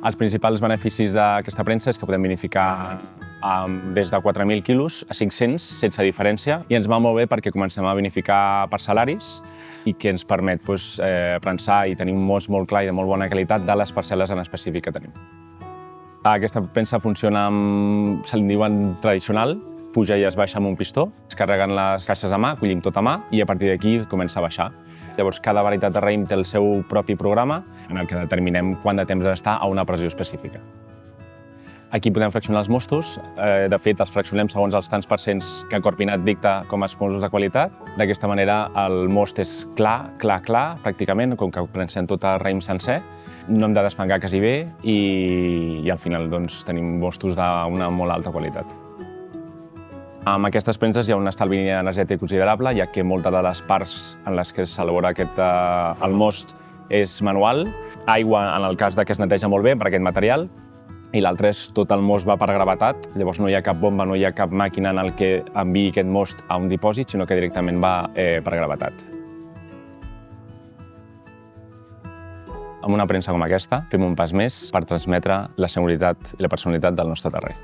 Els principals beneficis d'aquesta premsa és que podem vinificar des de 4.000 quilos a 500 sense diferència i ens va molt bé perquè comencem a vinificar parcel·laris i que ens permet prensar i tenir un most molt clar i de molt bona qualitat de les parcel·les en específic que tenim. Aquesta premsa funciona amb, se li diuen tradicional, puja i es baixa amb un pistó, es carreguen les caixes a mà, collim tot a mà i a partir d'aquí comença a baixar. Llavors, cada varietat de raïm té el seu propi programa en el que determinem quant de temps ha d'estar a una pressió específica. Aquí podem fraccionar els mostos. De fet, els fraccionem segons els tants percents que Corpinat dicta com a espumosos de qualitat. D'aquesta manera, el most és clar, pràcticament, com que prensem tot el raïm sencer. No hem de desfangar quasi bé i al final tenim mostos d'una molt alta qualitat. Amb aquestes premses hi ha un estalvi energètic considerable, ja que moltes de les parts en les que s'elabora el most és manual. Aigua, en el cas que es neteja molt bé per aquest material, i l'altre és tot el most va per gravetat, llavors no hi ha cap bomba, no hi ha cap màquina en el que enviï aquest most a un dipòsit, sinó que directament va per gravetat. Amb una premsa com aquesta, fem un pas més per transmetre la seguretat i la personalitat del nostre terrer.